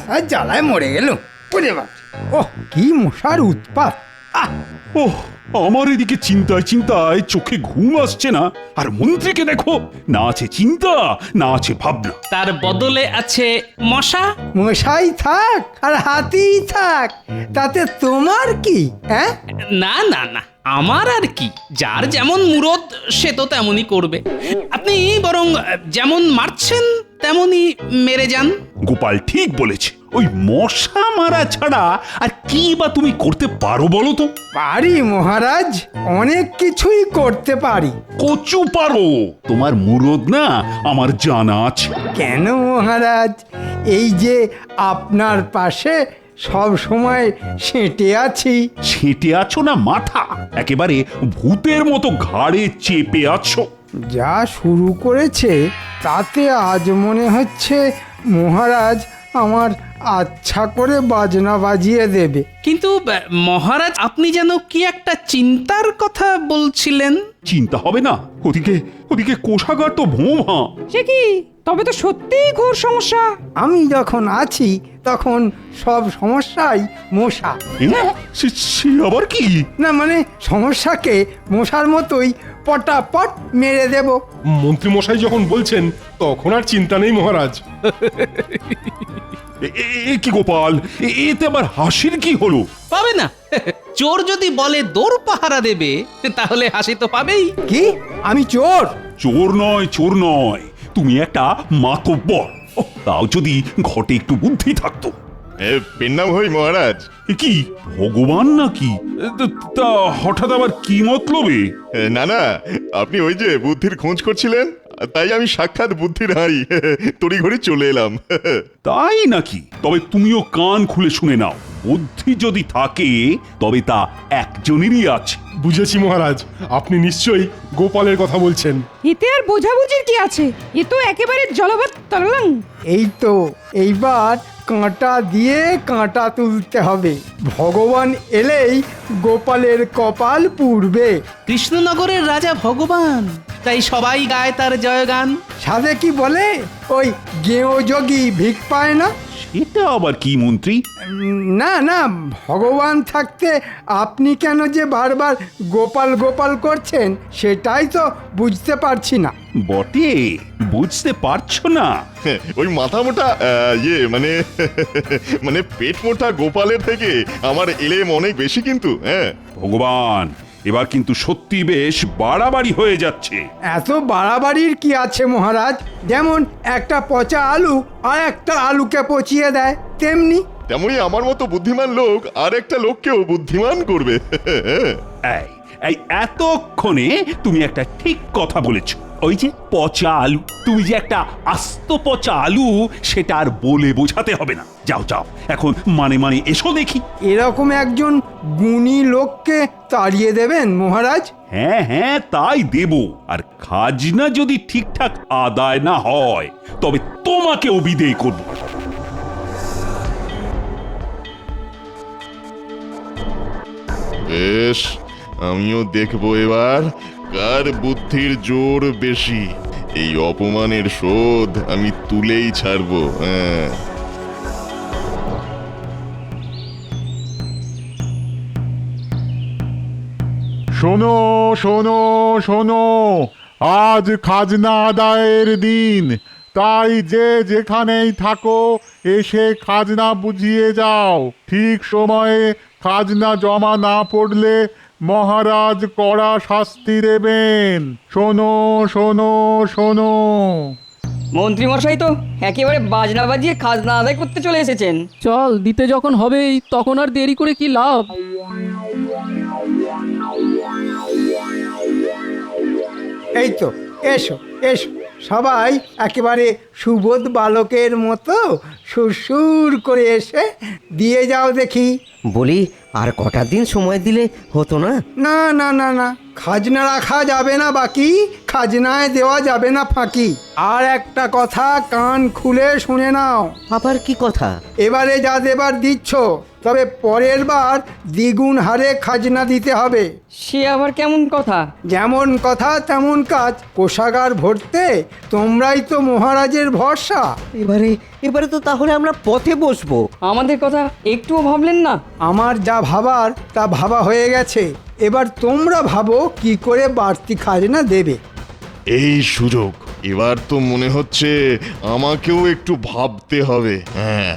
মশার জ্বালায় মরে গেল। ওরে বাপ, ওহ কি মশার উৎপাত! ওহ, আমার এদিকে চিন্তায় চিন্তায় চোখে ঘুম আসছে না, আর মন্ত্রীকে দেখো, না আছে চিন্তা, না আছে ভাবনা। তার বদলে আছে মশা। মশাই থাক আর হাতিই থাক, তাতে তোমার কি? হ্যাঁ, না না না, আমার আর কি, যার যেমন মুরদ সে তো তেমনই করবে। আপনি বরং যেমন মারছেন তেমনই মেরে যান। গোপাল ঠিক বলেছে, ওই মশা মারা ছাড়া আর কি বা তুমি করতে পারো বলো তো? পারি মহারাজ, অনেক কিছুই করতে পারি। কচু পারো, তোমার মুরদ না আমার জানা আছে। কেন মহারাজ, এই যে আপনার পাশে সব সময় সেঁটে আছি। ছেটে আছো না মাথা, একেবারে ভূতের মতো ঘাড়ে চেপে আছো। যা শুরু করেছে তাতে আজ মনে হচ্ছে মহারাজ আমার আচ্ছা করে বাজনা বাজিয়ে দেবে। কিন্তু মহারাজ, আপনি যেন কি একটা চিন্তার কথা বলছিলেন। চিন্তা হবে না, ওদিকে ওদিকে কোষাগার তো ভোমা। সে কি, তবে তো সত্যিই ঘোর সমস্যা। আমি যখন আছি তখন সব সমস্যাই মশা। সে আবার কি? না মানে সমস্যাকে মশার মতোই পটাপট মেরে দেব। মন্ত্রী মশাই যখন বলছেন তখন আর চিন্তা নেই মহারাজ। এ কি গোপাল, এতে আবার হাসির কি হলো? পাবে না? চোর যদি বলে দৌড় পাহারা দেবে, তাহলে হাসি তো পাবেই। কি, আমি চোর? চোর নয়, চোর নয়, তুমি একটা মাতব্বর। তাও যদি ঘটে একটু বুদ্ধি থাকতো। পেন্নাম হই মহারাজ। এ কি ভগবান নাকি? তা হঠাৎ আবার কি মতলবে? না না, আপনি ওই যে বুদ্ধির খোঁজ করছিলেন, তাই আমি সাক্ষাৎ বুদ্ধির হাঁড়ি তড়িঘড়ি চলে এলাম। তাই নাকি? তবে তুমিও কান খুলে শুনে নাও, বুদ্ধি যদি থাকে তবে তা একজনেরই আছে। বুঝেছি মহারাজ, আপনি নিশ্চয়ই গোপালের কথা বলছেন। এতে আর বোঝাবুঝির কি আছে, এ তো একেবারে জলবৎ তরলং। এই তো, এইবার কাঁটা দিয়ে কাঁটা তুলতে হবে। ভগবান এলেই গোপালের কপাল পুড়বে। কৃষ্ণনগরের রাজা ভগবান, তাই সবাই গায় তার জয়গান। সাধে কি বলে, ওই গেঁয়ো যোগী ভিক পায় না। এটা আবার কি মন্ত্রী? না না, ভগবান থাকতে আপনি কেন যে বারবার গোপাল গোপাল করছেন সেটাই তো বুঝতে পারছি না। বটে, বুঝতে পারছো না? ওই মাথা মোটা মানে মানে পেট মোটা গোপালের থেকে আমার এলেম অনেক বেশি কিন্তু। হ্যাঁ ভগবান, এবার কিন্তু সত্যি বেশ বাড়াবাড়ি হয়ে যাচ্ছে। এত বাড়াবাড়ির কি আছে মহারাজ? যেমন একটা পচা আলু আর একটা আলুকে পচিয়ে দেয়, তেমনি তেমনি আমার মতো বুদ্ধিমান লোক আর একটা লোককেও বুদ্ধিমান করবে। এই এই এতক্ষণে তুমি একটা ঠিক কথা বলেছ। ওই যে পচা আলু, তুমি যে একটা আস্ত পচা আলু সেটা আর বলে বোঝাতে হবে না। যাও যাও, এখন মানে মানে এসো দেখি। এরকম একজন গুণী লোককে তাড়িয়ে দেবেন মহারাজ? হ্যাঁ হ্যাঁ, তাই দেব। আর খাজনা যদি ঠিকঠাক আদায় না হয় তবে তোমাকেও বিদেয় করব। বেশ, আমিও দেখবো এবার কার বুদ্ধির জোর বেশি। এই অপমানের শোধ আমি তুলেই ছাড়বো। হ্যাঁ, শোনো শোনো শোনো, আজ খাজনা আদায়ের দিন, তাই যে যেখানেই থাকো এসে খাজনা বুঝিয়ে যাও। ঠিক সময়ে খাজনা জমা না পড়লে মহারাজ কড়া শাস্তি দেবেন। শোনো শোনো শোনো। মন্ত্রী মশাই তো একেবারে বাজনা বাজিয়ে খাজনা আদায় করতে চলে এসেছেন। চল, দিতে যখন হবেই তখন আর দেরি করে কি লাভ? এই তো, এসো এসো, সবাই একেবারে সুবোধ বালকের মতো সুরসুর করে এসে দিয়ে যাও দেখি। বলি, আর কটা দিন সময় দিলে হতো না? না না না না, খাজনা রাখা যাবে না বাকি, খাজনায় দেওয়া যাবে না ফাঁকি। আর একটা কথা কান খুলে শুনে নাও। আবার কি কথা? এবারে যা দেবার দিচ্ছ, তবে পরের বার দ্বিগুণ হারে খাজনা দিতে হবে। সে আবার কেমন কথা? যেমন কথা তেমন কাজ। কোষাগার ভরতে তোমরাই তো মহারাজের আমাদের ভরসা। এবারে তো তাহলে আমরা পথে বসবো। আমাদের কথা একটুও ভাবলেন না? আমার যা ভাবার তা ভাবা হয়ে গেছে, এবার তোমরা ভাবো কি করে বাড়তি খাজনা দেবে। এই সুযোগ, এবার তো মনে হচ্ছে আমাকেও একটু ভাবতে হবে। হ্যাঁ,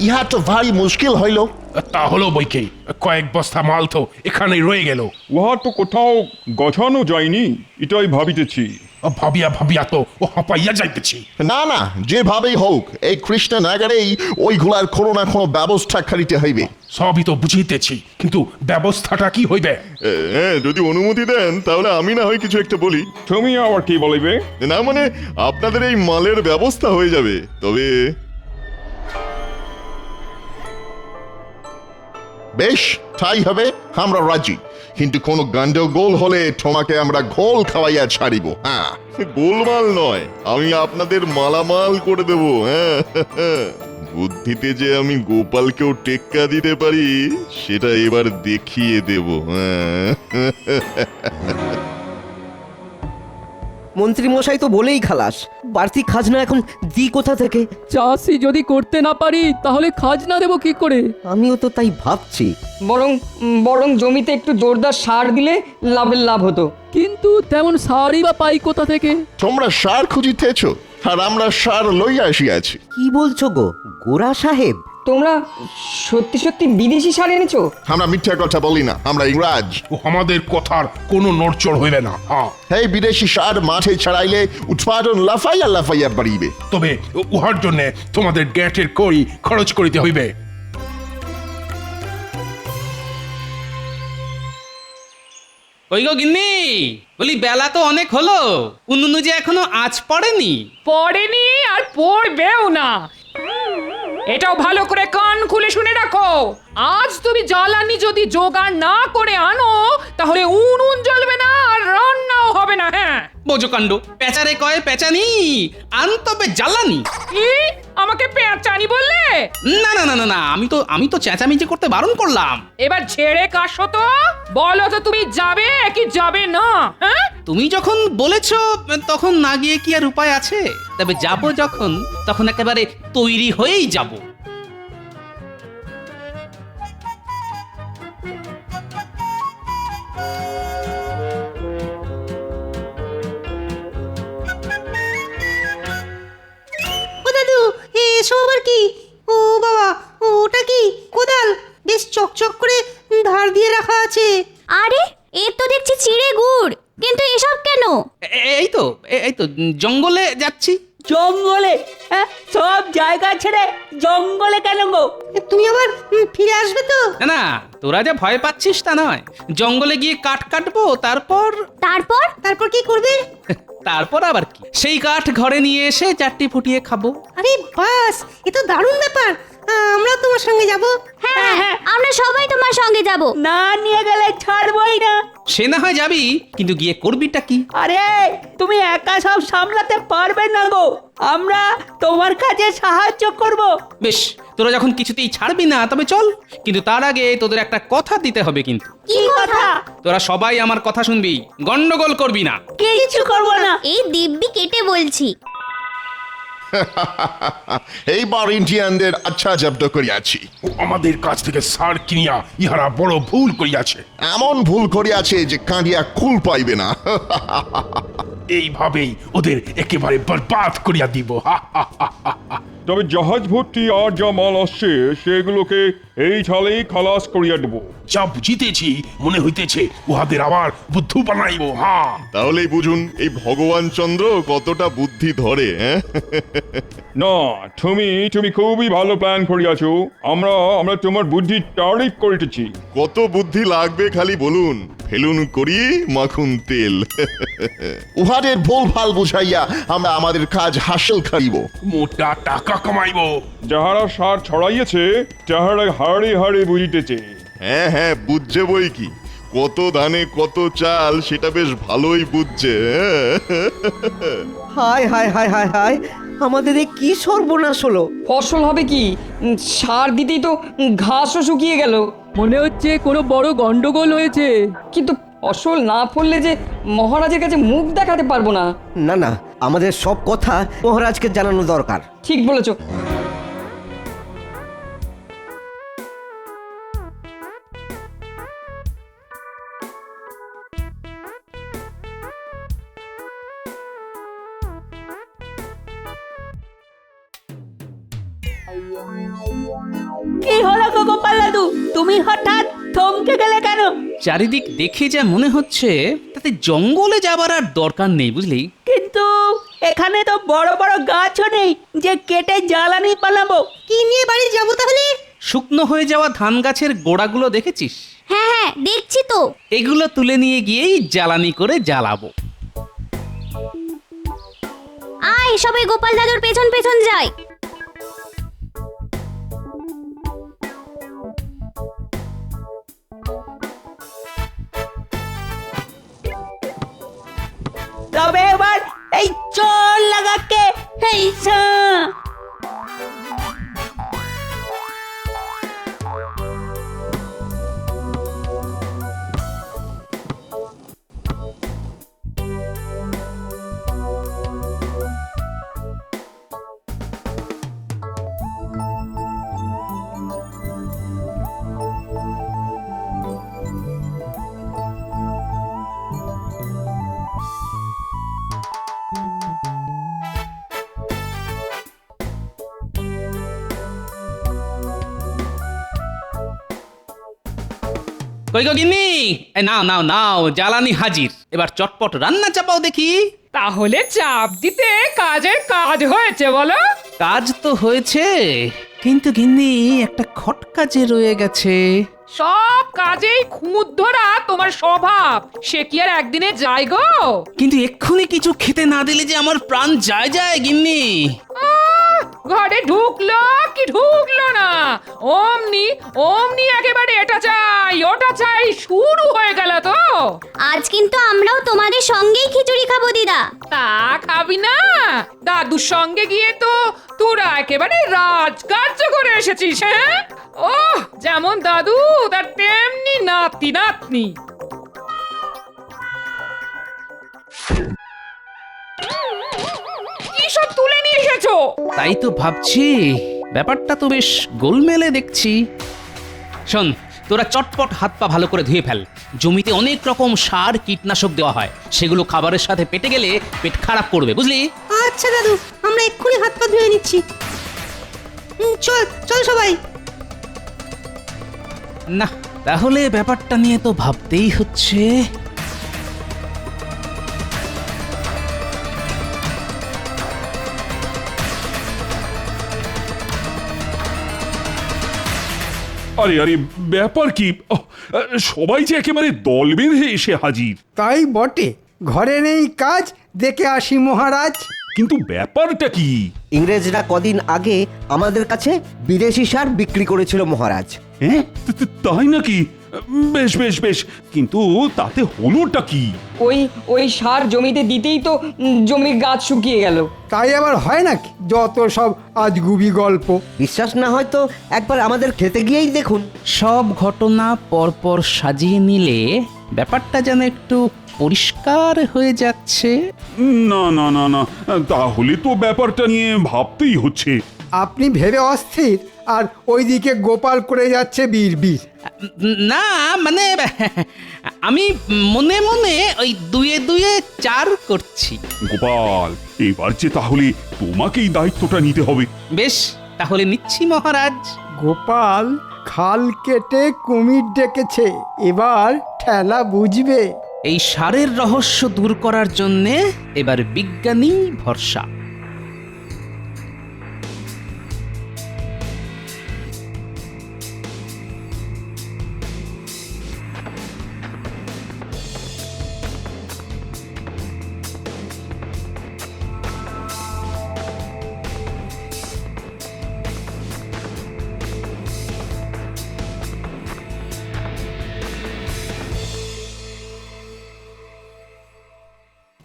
ইহা তো ভারী মুশকিল হইল। তা হলো বইকে, কয়েক বস্তা মাল তো এখানেই রয়ে গেল। উহা তো কোথাও গছানো যায়নি, এটাই ভাবিতেছি। ভাবিয়া ভাবিয়া তো ও হাঁপাইয়া যাইতেছি। না না, যেভাবেই হোক এই কৃষ্ণনগরেই ওইগুলার কোনো না কোনো ব্যবস্থা করিতে হইবে। সবই তো বুঝিতেছি, কিন্তু ব্যবস্থাটা কি হইবে? যদি অনুমতি দেন তাহলে আমি না হয় কিছু একটা বলি। তুমি আবার কি বলিবে? না মানে আপনাদের এই মালের ব্যবস্থা হয়ে যাবে, তবে বেশ, তাই হবে, আমরা রাজি। কিন্তু কোনো গন্ডগোল হলে তোমাকে আমরা ঘোল খাওয়াইয়া ছাড়িব। হ্যাঁ, গোলমাল নয়, আমি আপনাদের মালামাল করে দেব। হ্যাঁ, বুদ্ধিতে যে আমি গোপালকেও টেক্কা দিতে পারি সেটা এবার দেখিয়ে দেব। হ্যাঁ, মন্ত্রী মশাই তো বলেই খালাস, বাড়তি খাজনা এখন দি কোথা থেকে? চাষি যদি করতে না পারি তাহলে খাজনা দেবো কি করে? আমিও তো তাই ভাবছি। বরং জমিতে একটু জোরদার সার দিলে লাভের লাভ হতো। কিন্তু তেমন সারই বা পাই কোথা থেকে? তোমরা সার খুঁজিতেছ আর আমরা সার লইয়া আসিয়াছি। কি বলছো গো গোরা সাহেব? তোমরা সত্যি সত্যি বিদেশি সার এনেছো? আমরা মিথ্যা কথা বলি না, আমরা ইংরাজ। ও আমাদের কথার কোনো নড়চড় হইবে না। হ্যাঁ, এই বিদেশি সার মাঠে ছড়াইলে উৎপাদন লাফাইয়া লাফাইয়া বাড়িবে। তবে উহার জন্য তোমাদের গ্যাটের কড়ি খরচ করিতে হইবে। ওই গো গিন্নি, বলি বেলা তো অনেক হলো, উনুনে যে এখনো আঁচ পড়েনি। পড়েনি আর পড়বেও না। এটাও ভালো করে কান খুলে শুনে রাখো, আজ তুমি জ্বালানি যদি জোগাড় না করে আনো তাহলে উনুন জ্বলবে না আর রান্নাও হবে না। হ্যাঁ, বোঝো কাণ্ড, পেঁচারে কয় পেঁচানি, আন তবে জ্বালানি। কি আমাকে পেঁচানি বললে? না না না না না, আমি তো চেঁচামেচি করতে বারণ করলাম। এবার ছেড়ে কাশো তো, বলো তো তুমি যাবে কি যাবে না? হ্যাঁ, তুমি যখন বলেছো তখন না গিয়ে কি আর উপায় আছে? তবে যাব যখন, তখন একেবারে তৈরি হয়েই যাব। ও দাদু, এসব আবার কি? ও বাবা, ওটা কি কোদাল? বেশ চকচক করে ধার দিয়ে রাখা আছে। আরে এ তো দেখছি চিড়ে গুড়, কিন্তু এসব কেন? এই তো জঙ্গলে যাচ্ছি। জঙ্গলে? হ্যাঁ, সব জায়গা ছেড়ে জঙ্গলে কেন গো? তুমি আবার ফিরে আসবে তো? না না, তোরা যা ভয় পাচ্ছিস তা নয়। জঙ্গলে গিয়ে কাঠ কাটবো, তারপর তারপর কি করবে? তারপর আবার কি, সেই কাঠ ঘরে নিয়ে এসে চারটি ফুটিয়ে খাবো। আরে বাস, এ তো দারুণ ব্যাপার। আমরা তোমার সঙ্গে যাব। হ্যাঁ হ্যাঁ, আমরা সবাই তোমার সঙ্গে যাব। না নিয়ে গেলে ছাড়বই না। সে না হয় যাবি, কিন্তু গিয়ে করবিটা কি? আরে তুমি একা সব সামলাতে পারবে না গো, আমরা তোমার কাছে সাহায্য করব। বেশ, তোরা যখন কিছুতেই ছাড়বি না তবে চল, কিন্তু তার আগে তোদের একটা কথা দিতে হবে। কিন্তু কি কথা? তোরা সবাই আমার কথা শুনবি, গন্ডগোল করবি না। কিছু করব না। এই দিব্যি কেটে বলছি। এইবার ইন্ডিয়ানদের আচ্ছা জব্দ করিয়াছি। আমাদের কাছ থেকে সার কিনিয়া ইহারা বড় ভুল করিয়াছে। এমন ভুল করিয়াছে যে কাঁদিয়া কুল পাইবে না। এইভাবেই ওদের একেবারে বরবাদ করিয়া দিব। তবে জাহাজ ভর্তি আর যা মাল আসছে সেগুলোকে এই ছালেই খালাস করিয়া দেব। যা বুঝিতেছি মনে হইতেছে উহাদের আবার বুদ্ধু বানাইব। হ্যাঁ, তাহলেই বুঝুন এই ভগবান চন্দ্র কতটা বুদ্ধি ধরে। হ্যাঁ, না, তুমি খুবই ভালো প্ল্যান করিয়াছো। আমরা তোমার বুদ্ধি তারিফ করিতেছি। কত বুদ্ধি লাগবে খালি বলুন, ফেলুন করি মাখুন তেল। উহাদের ভুল ভাল বুঝাইয়া আমরা আমাদের কাজ হাসিল করিব। মোটা টাকা কামাইব। যাহারা সার ছড়াইয়েছে তাহারা হাড়ে হাড়ে বুঝিতেছে। হ্যাঁ হ্যাঁ, বুঝছে বই কি, কত ধানে কত চাল সেটা বেশ ভালোই বুঝছে। হায় হায় হায় হায় হায়, আমাদের এ কি সর্বনাশ হলো! ফসল হবে কি? সার দিতেই তো ঘাসও শুকিয়ে গেল। মনে হচ্ছে কোনো বড় গন্ডগোল হয়েছে। কিন্তু ফসল না ফললে যে মহারাজের কাছে মুখ দেখাতে পারবো না। না না, আমাদের সব কথা মহারাজকে জানানো দরকার। ঠিক বলেছো। কি হলো গো গোপাল দাদু, তুমি হঠাৎ থমকে গেলে কেন? চারিদিক দেখে যা মনে হচ্ছে তাতে জঙ্গলে যাবার আর দরকার নেই, বুঝলি? কিন্তু এখানে তো বড় বড় গাছও নেই যে কেটে জ্বালানি বানাবো। কি নিয়ে বাড়ি যাবো তাহলে? শুকনো হয়ে যাওয়া ধান গাছের গোড়াগুলো দেখেছিস? হ্যাঁ হ্যাঁ দেখছি তো। এগুলো তুলে নিয়ে গিয়েই জ্বালানি করে জ্বালাবো। আয় সবাই গোপাল দাদুর পেছন পেছন যাই। তবে এবার এই চল লাগাকে এই সা। কই গো গিন্নি, এই নাও নাও নাও, জ্বালানি হাজির। এবার চটপট রান্না চাপাও দেখি। তাহলে চাপ দিতে কাজের কাজ হয়েছে বলো? কাজ তো হয়েছে, কিন্তু গিন্নি একটা খটকা যে রয়ে গেছে। সব কাজেই খুঁত ধরা তোমার স্বভাব, সে কি আর একদিনে যায় গো? কিন্তু এক্ষুনি কিছু খেতে না দিলে যে আমার প্রাণ যায় যায় গিন্নি। ঘরে ঢুকলো কি ঢুকলো না, অমনি অমনি একেবারে এটা চাই ওটা চাই শুরু হয়ে গেল তো। আজ কিন্তু আমরাও তোমাদের সঙ্গেই খিচুড়ি খাবো দিদা। তা খাবি না? দাদুর সঙ্গে গিয়ে তো তোরা একেবারে রাজকার্য করে এসেছিস। হ্যাঁ, ওহ যেমন দাদু তার তেমনি নাতি নাতনি। কি সব তুলে নিয়ে এসেছো? তাই তো ভাবছি, ব্যাপারটা তো বেশ গোলমেলে দেখছি। শোন, তোরা চটপট হাত পা ভালো করে ধুয়ে ফেল। জমিতে অনেক রকম সার কীটনাশক দেওয়া হয়, সেগুলো খাবারের সাথে পেটে গেলে পেট খারাপ করবে, বুঝলি? আচ্ছা দাদু, আমরা এক্ষুনি হাত পা ধুয়ে নিচ্ছি। চল চল সবাই। না, তাহলে ব্যাপারটা নিয়ে তো ভাবতেই হচ্ছে। আরে আরে, ব্যাপার কি? সবাই যে একেবারে দল বেঁধে এসে হাজির। তাই বটে, ঘরে নেই কাজ, দেখে আসি মহারাজ। কিন্তু ব্যাপারটা কি? ইংরেজরা কদিন আগে আমাদের কাছে বিদেশি সার বিক্রি করেছিল মহারাজ। হ্যাঁ, তাই নাকি? বেশ বেশ বেশ, কিন্তু তাতে হলোটা কি? ওই সার জমিতে দিতেই তো জমির গাছ শুকিয়ে গেল। তাই আবার হয় নাকি? যত সব আজগুবি গল্প। বিশ্বাস না হয় তো একবার আমাদের খেতে গিয়েই দেখুন। সব ঘটনা পরপর সাজিয়ে নিলে ব্যাপারটা যেন একটু পরিষ্কার হয়ে যাচ্ছে। না না না না, তাহলে তো ব্যাপারটা নিয়ে ভাবতেই হচ্ছে। আপনি ভেবে অস্থির, আর ওইদিকে গোপাল করে যাচ্ছে বীর। না মানে আমি মনে মনে ওই দুয়ে দুয়ে চার করছি। গোপাল, এবার যে তাহলে তোমাকেই দায়িত্বটা নিতে হবে। বেশ, তাহলে নিচ্ছি মহারাজ। গোপাল খাল কেটে কুমির ডেকেছে, এবার ঠেলা বুঝবে। এই সারের রহস্য দূর করার জন্যে এবার বিজ্ঞানী ভরসা।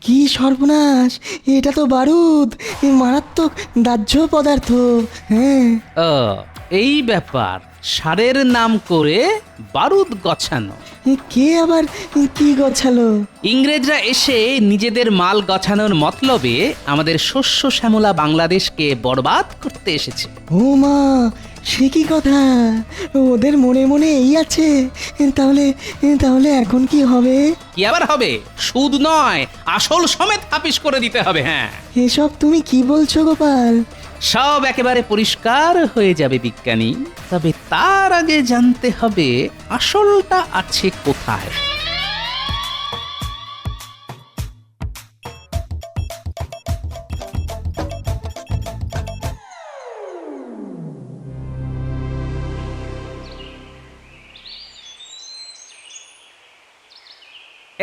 কি সর্বনাশ, এটা তো বারুদ, মারাত্মক দাহ্য পদার্থ। হ্যাঁ, ও এই ব্যাপার, সারের নাম করে বারুদ গছানো। কে আবার কি গছালো? ইংরেজরা এসে নিজেদের মাল গছানোর মতলবে আমাদের শস্য শ্যামলা বাংলাদেশকে বরবাদ করতে এসেছে। ও মা, সে কি কথা! ওদের মনে মনে এই আছে। তাহলে তাহলে এখন কি হবে? কি আবার হবে? সুদ নয়, আসল সমেত হাফিস করে দিতে হবে। হ্যাঁ, এসব তুমি কি বলছো গোপাল? সব একেবারে পরিষ্কার হয়ে যাবে বিজ্ঞানী, তবে তার আগে জানতে হবে আসলটা আছে কোথায়।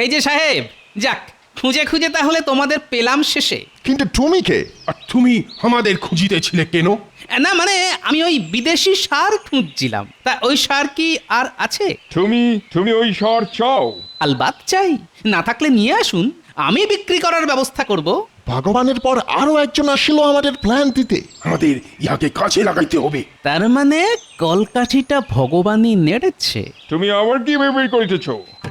এই যে সাহেব, যাক খুঁজে খুঁজে তাহলে তোমাদের পেলাম শেষে। কিন্তু তুমি কে? আর তুমি আমাদের খুঁজিতেছিলে কেন? না মানে আমি ওই বিদেশি সার খুঁজছিলাম, তা ওই সার কি আর আছে? তুমি ওই সার চাও? আলবাত চাই, না থাকলে নিয়ে আসুন, আমি বিক্রি করার ব্যবস্থা করব। ভগবানের পর আরো একজন আসছিল আমাদের প্ল্যান দিতে। আমাদের ইয়াকে কাছে লাগাইতে হবে। তার মানে কলকাঠিটা ভগবানই নেড়েছে। তুমি আবার কি ভেবে করিতেছ?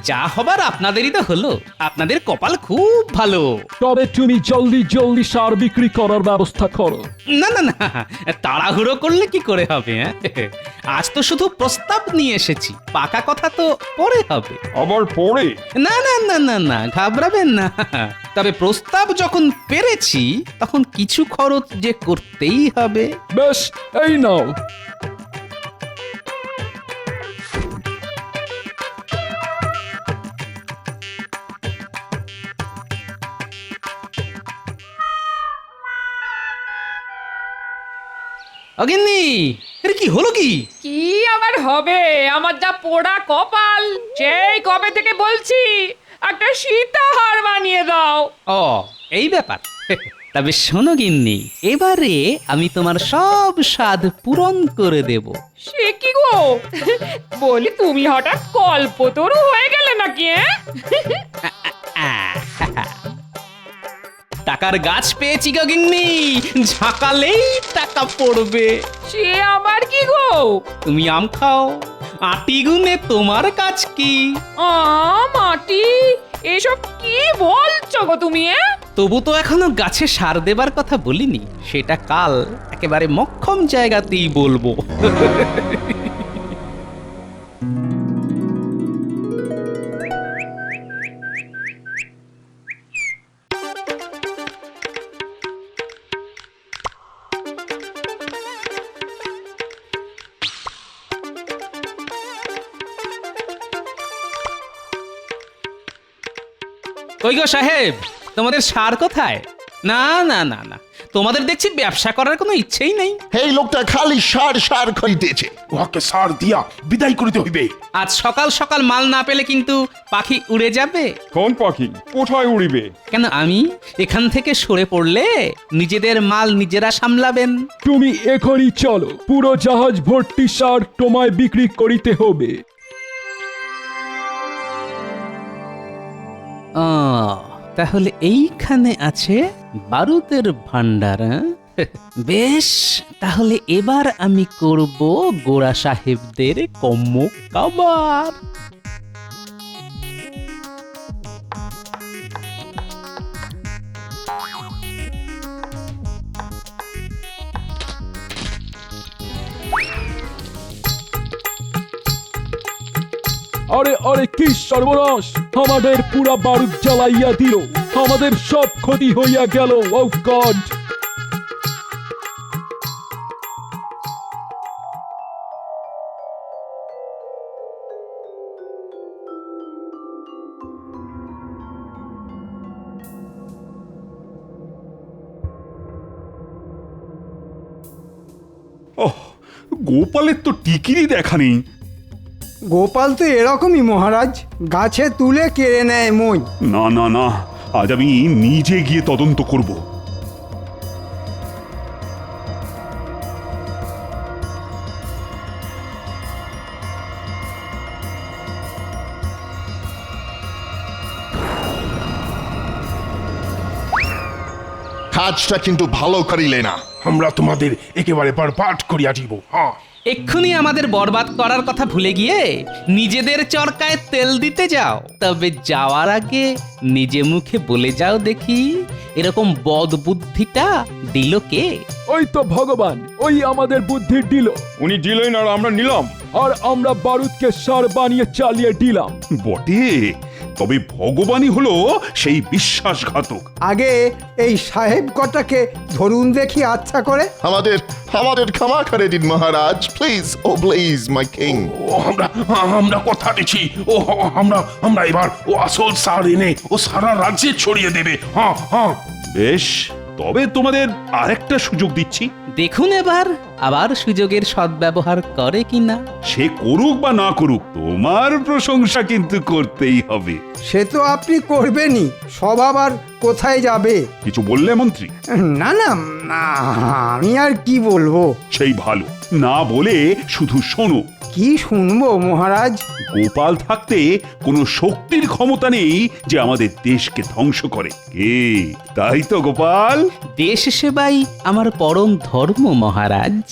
যা হবার আপনাদেরই তো হলো, আপনাদের কপাল খুব ভালো। তবে তুমি জলদি জলদি সার বিক্রি করার ব্যবস্থা করো। না না না, তাড়াহুড়ো করলে কি করে হবে? আজ তো শুধু প্রস্তাব নিয়ে এসেছি, পাকা কথা তো পরে হবে। আবার পরে? না না না না না, ঘাবড়াবেন না। তবে প্রস্তাব যখন পেরেছি তখন কিছু খরচ যে করতেই হবে। বেশ, এই নাও। অগিন্নি, এর কি হলো? কি কি আবার হবে? আমার যা পোড়া কপাল, সেই কবে থেকে বলছি একটা সীতাহার বানিয়ে দাও। ও এই ব্যাপার। তবে শোনো গিন্নি, এবারে আমি তোমার সব স্বাদ পূরণ করে দেব। সে কি গো, বলি তুমি হঠাৎ কল্পতরু হয়ে গেলে নাকি? টাকার গাছ পেয়েছি গো গিন্নি, ঝাঁকালেই টাকা পড়বে। সে আবার কি গো? তুমি আম খাও, আটি গুনে তোমার কাজ কি? মাটি, এসব কি বলছো গো তুমি? তবু তো এখনো গাছে সার দেবার কথা বলিনি, সেটা কাল একেবারে মক্ষম জায়গাতেই বলবো। কই গো সাহেব, তোমাদের সার কোথায়? না না না না, তোমাদের দেখছি ব্যবসা করার কোনো ইচ্ছেই নেই। এই লোকটা খালি সার সার খাইতেছে। উহাকে সার দিয়া বিদায় করিতে হইবে। আজ সকাল সকাল মাল না পেলে কিন্তু পাখি উড়ে যাবে। কোন পাখি? কোথায় উড়িবে? কেন, আমি এখান থেকে সরে পড়লে নিজেদের মাল নিজেরা সামলাবেন। তুমি এখনই চলো, পুরো জাহাজ ভর্তি সার তোমায় বিক্রি করিতে হবে। তাহলে এইখানে আছে বারুদের ভান্ডার। বেশ, তাহলে এবার আমি করব গোড়া সাহেবদের কম্ম কাবার। আরে আরে, কি সর্বনাশ! আমাদের পুরা বারুদ জ্বালাইয়া দিল, আমাদের সব ক্ষতি হইয়া গেল। ও গড! ওহ, গোপালের তো টিকিরই দেখা নেই। গোপাল তো এরকমই মহারাজ, গাছে তুলে কেড়ে নেয় মই। না না না, আজ আমি নিজে গিয়ে তদন্ত করব। কাজটা কিন্তু ভালো করিলে না। আমরা তোমাদের একেবারে বরবাদ করিয়া দিব। হ্যাঁ, এক্ষুনি আমাদের বরবাদ করার কথা ভুলে গিয়ে নিজেদের চরকায় তেল দিতে যাও। তবে যাওয়ার আগে নিজে মুখে বলে যাও দেখি, এরকম বদ বুদ্ধিটা দিল কে? ওই তো ভগবান, ওই আমাদের বুদ্ধি দিল। উনি দিলেন আর আমরা নিলাম। আর আমরা বারুদকে সার বানিয়ে চালিয়ে দিলাম। বটে, তবে ভগবানই হলো সেই বিশ্বাসঘাতক। আগে এই সাহেব কটাকে ধরুন দেখি আচ্ছা করে। আমাদের ক্ষমা করে দিন মহারাজ, please, oh please my king. ও আমরা কথা দিচ্ছি, ও আমরা এবার ও আসল সার এনে ও সারা রাজ্যে ছড়িয়ে দেবে। হ্যাঁ হ্যাঁ, বেশ, তবে তোমাদের আরেকটা সুযোগ দিচ্ছি। দেখুন এবার আবার সুযোগের সদ্ব্যবহার করে কিনা। সে করুক বা না করুক, তোমার প্রশংসা কিন্তু করতেই হবে। সে তো আপনি করবেনই, সব আবার কোথায় যাবে? কিছু বললে মন্ত্রী? না না, আমি আর কি বলবো। সেই ভালো, না বলে শুধু শোনো। কি শুনবো মহারাজ? গোপাল থাকতে কোনো শক্তির ক্ষমতা নেই যে আমাদের দেশকে ধ্বংস করে। কে? তাই তো গোপাল? দেশ সেবাই আমার পরম ধর্ম মহারাজ।